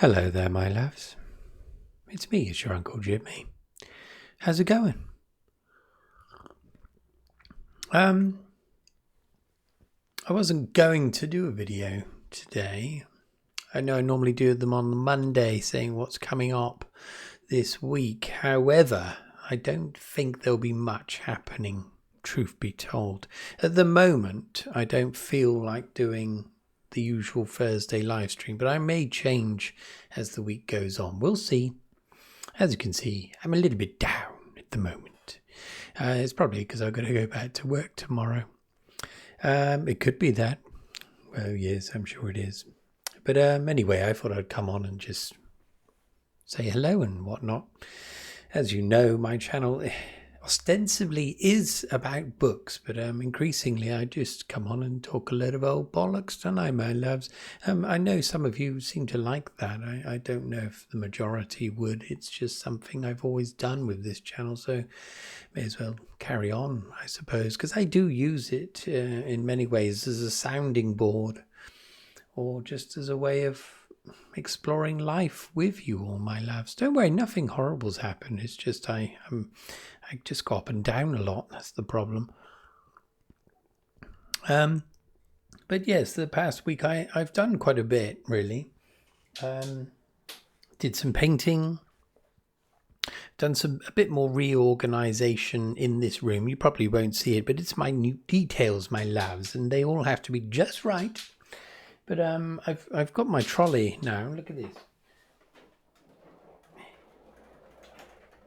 Hello there, my loves. It's me, it's your Uncle Jimmy. How's it going? I wasn't going to do a video today. I know I normally do them on Monday, saying what's coming up this week. However, I don't think there'll be much happening, truth be told. At the moment, I don't feel like doing the usual Thursday live stream, but I may change as the week goes on. We'll see. As you can see, I'm a little bit down at the moment. It's probably because I've got to go back to work tomorrow. It could be that. Well, yes, I'm sure it is. But anyway, I thought I'd come on and just say hello and whatnot. As you know, my channel ostensibly is about books, but increasingly I just come on and talk a lot of old bollocks, don't I, my loves? I know some of you seem to like that. I don't know if the majority would. It's just something I've always done with this channel, so may as well carry on, I suppose, because I do use it in many ways as a sounding board or just as a way of exploring life with you all, my loves. Don't worry, nothing horrible's happened. It's just I just go up and down a lot. That's the problem. But yes, the past week I've done quite a bit, really. Did some painting. Done a bit more reorganization in this room. You probably won't see it, but it's minute details, my loves, and they all have to be just right. But I've got my trolley now. Look at this.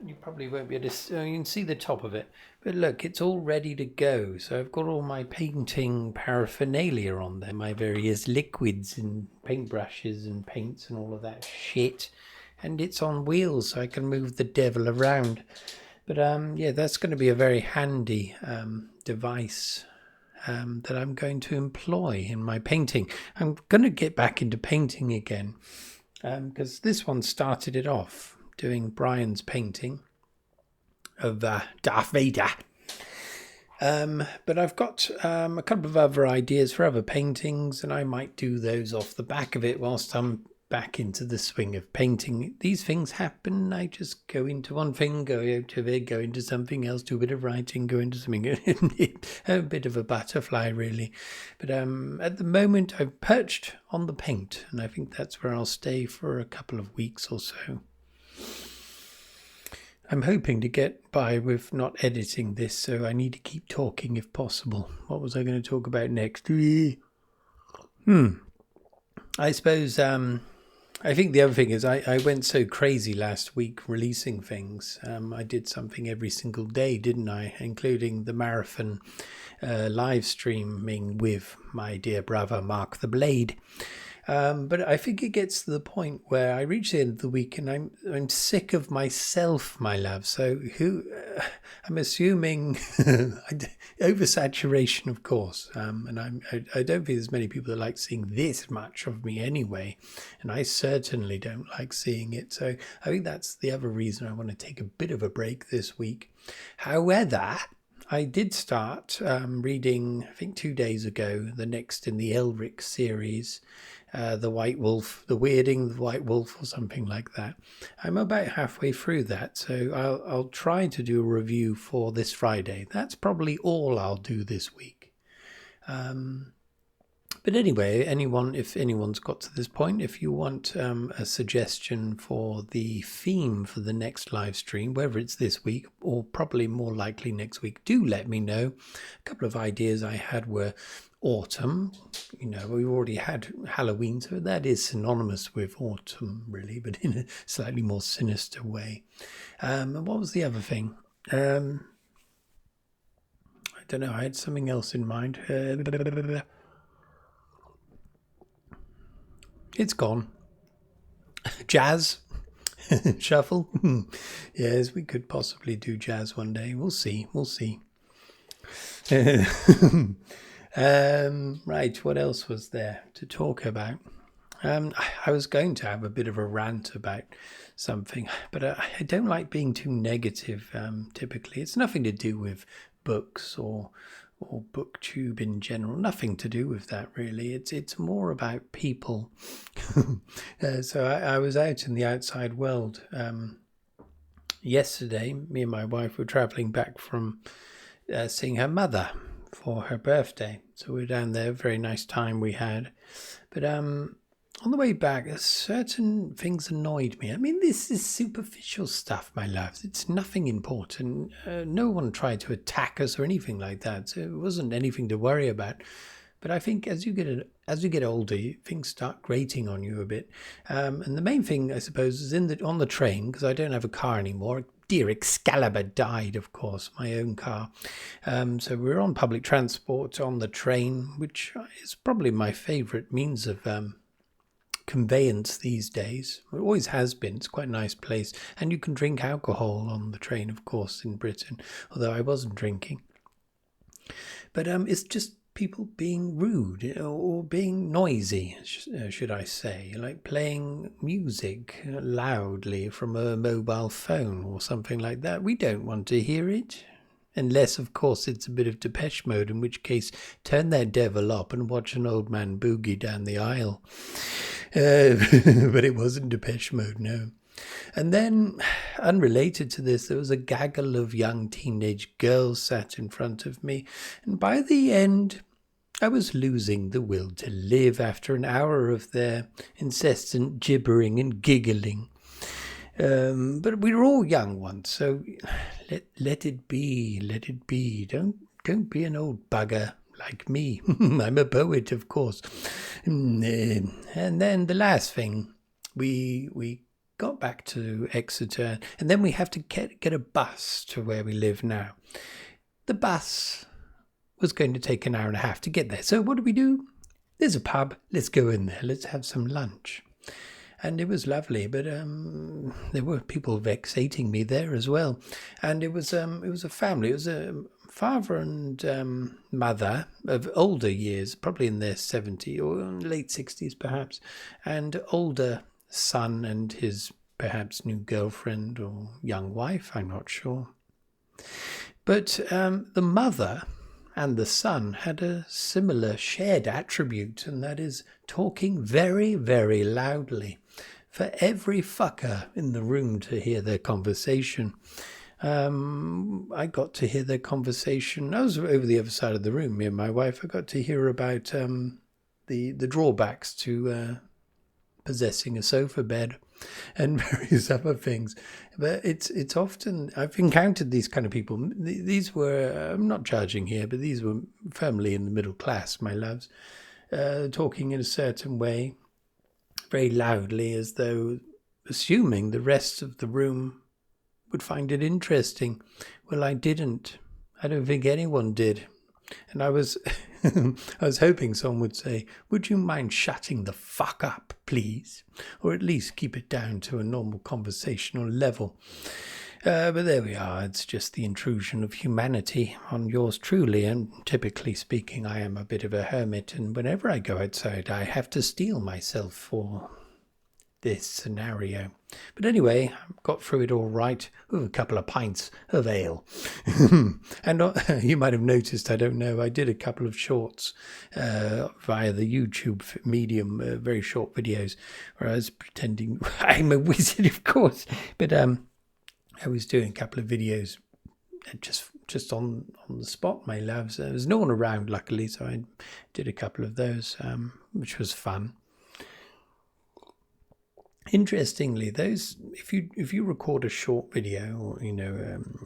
You probably won't be able to you can see the top of it, but look, it's all ready to go. So I've got all my painting paraphernalia on there, my various liquids and paintbrushes and paints and all of that shit, and it's on wheels so I can move the devil around. But yeah, that's going to be a very handy device that I'm going to employ in my painting. I'm going to get back into painting again because this one started it off, doing Brian's painting of Darth Vader. But I've got a couple of other ideas for other paintings, and I might do those off the back of it whilst I'm back into the swing of painting. These things happen. I just go into one thing, go out of it, go into something else, do a bit of writing, go into something. A bit of a butterfly, really. But at the moment, I've perched on the paint, and I think that's where I'll stay for a couple of weeks or so. I'm hoping to get by with not editing this, so I need to keep talking if possible. What was I going to talk about next? I suppose I think the other thing is I went so crazy last week releasing things. I did something every single day, didn't I? Including the marathon live streaming with my dear brother Mark the Blade. But I think it gets to the point where I reach the end of the week and I'm sick of myself, my love. So I'm assuming oversaturation, of course. And I don't think there's many people that like seeing this much of me anyway. And I certainly don't like seeing it. So I think that's the other reason I want to take a bit of a break this week. However, I did start reading, I think 2 days ago, the next in the Elric series, The White Wolf, The Weirding, The White Wolf, or something like that. I'm about halfway through that, so I'll try to do a review for this Friday. That's probably all I'll do this week. But anyway, if anyone's got to this point, if you want a suggestion for the theme for the next live stream, whether it's this week or probably more likely next week, do let me know. A couple of ideas I had were autumn. You know, we already had Halloween, so that is synonymous with autumn, really, but in a slightly more sinister way. And what was the other thing? I don't know. I had something else in mind. It's gone. Jazz. Shuffle. Yes, we could possibly do jazz one day. We'll see. Right, what else was there to talk about? I was going to have a bit of a rant about something, but I don't like being too negative typically. It's nothing to do with books or or booktube in general. Nothing to do with that really. It's more about people. So I was out in the outside world yesterday. Me and my wife were traveling back from seeing her mother for her birthday. So we were down there. Very nice time we had. But on the way back, certain things annoyed me. I mean, this is superficial stuff, my loves. It's nothing important. No one tried to attack us or anything like that. So it wasn't anything to worry about. But I think as you get older, things start grating on you a bit. And the main thing, I suppose, is on the train, because I don't have a car anymore. Dear Excalibur died, of course, my own car. So we're on public transport on the train, which is probably my favourite means of conveyance these days. It always has been. It's quite a nice place, and you can drink alcohol on the train, of course, in Britain, although I wasn't drinking. But it's just people being rude or being noisy, should I say, like playing music loudly from a mobile phone or something like that. We don't want to hear it. Unless, of course, it's a bit of Depeche Mode, in which case, turn that devil up and watch an old man boogie down the aisle. But it wasn't Depeche Mode, no. And then, unrelated to this, there was a gaggle of young teenage girls sat in front of me. And by the end, I was losing the will to live after an hour of their incessant gibbering and giggling. But we were all young once, so let it be, let it be. Don't be an old bugger like me. I'm a poet, of course. And then the last thing, we got back to Exeter, and then we have to get a bus to where we live now. The bus was going to take an hour and a half to get there. So what do? There's a pub. Let's go in there. Let's have some lunch. And it was lovely, but there were people vexating me there as well. And it was a family. It was a father and mother of older years, probably in their 70s or late 60s perhaps, and older son and his perhaps new girlfriend or young wife, I'm not sure. But the mother and the son had a similar shared attribute, and that is talking very, very loudly for every fucker in the room to hear their conversation. I got to hear their conversation. I was over the other side of the room, me and my wife. I got to hear about the drawbacks to possessing a sofa bed and various other things. But it's often, I've encountered these kind of people. These were, I'm not judging here, but these were firmly in the middle class, my loves, talking in a certain way, very loudly, as though assuming the rest of the room would find it interesting. Well, I didn't. I don't think anyone did. And I was I was hoping someone would say, would you mind shutting the fuck up, please? Or at least keep it down to a normal conversational level. But there we are. It's just the intrusion of humanity on yours truly. And typically speaking, I am a bit of a hermit. And whenever I go outside, I have to steel myself for this scenario. But anyway, I got through it all right with a couple of pints of ale. And you might have noticed, I don't know, I did a couple of shorts via the YouTube medium, very short videos, where I was pretending I'm a wizard, of course. But I was doing a couple of videos just on the spot, my loves. There was no one around, luckily, so I did a couple of those, which was fun. Interestingly, those if you record a short video, or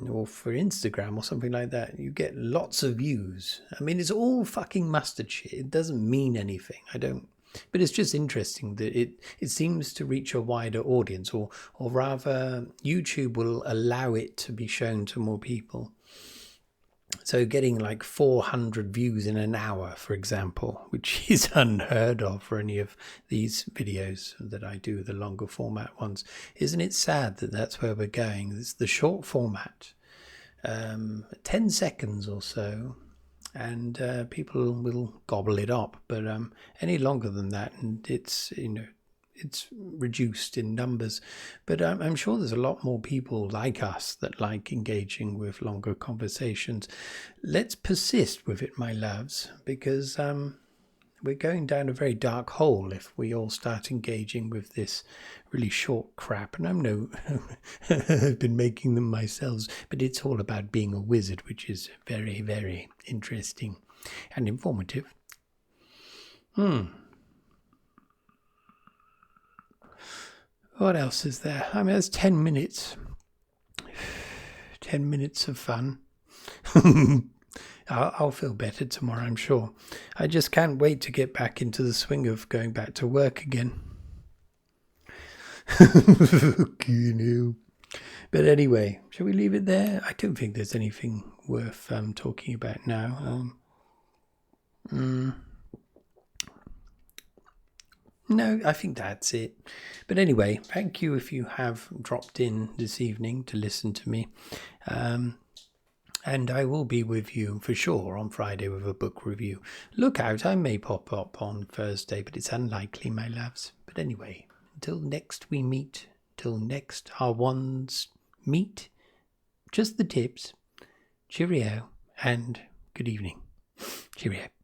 or for Instagram or something like that, you get lots of views. I mean, it's all fucking mustard shit. It doesn't mean anything. But it's just interesting that it seems to reach a wider audience, or rather, YouTube will allow it to be shown to more people. So getting like 400 views in an hour, for example, which is unheard of for any of these videos that I do, the longer format ones. Isn't it sad that that's where we're going? It's the short format, 10 seconds or so, and people will gobble it up. But any longer than that, and it's, it's reduced in numbers, but I'm sure there's a lot more people like us that like engaging with longer conversations. Let's persist with it, my loves, because we're going down a very dark hole if we all start engaging with this really short crap. And I've been making them myself, but it's all about being a wizard, which is very, very interesting and informative. What else is there? I mean, there's 10 minutes. 10 minutes of fun. I'll feel better tomorrow, I'm sure. I just can't wait to get back into the swing of going back to work again. But anyway, shall we leave it there? I don't think there's anything worth talking about now. No, I think that's it. But anyway, thank you if you have dropped in this evening to listen to me. And I will be with you for sure on Friday with a book review. Look out, I may pop up on Thursday, but it's unlikely, my loves. But anyway, until next we meet, till next our wands meet, just the tips. Cheerio and good evening. Cheerio.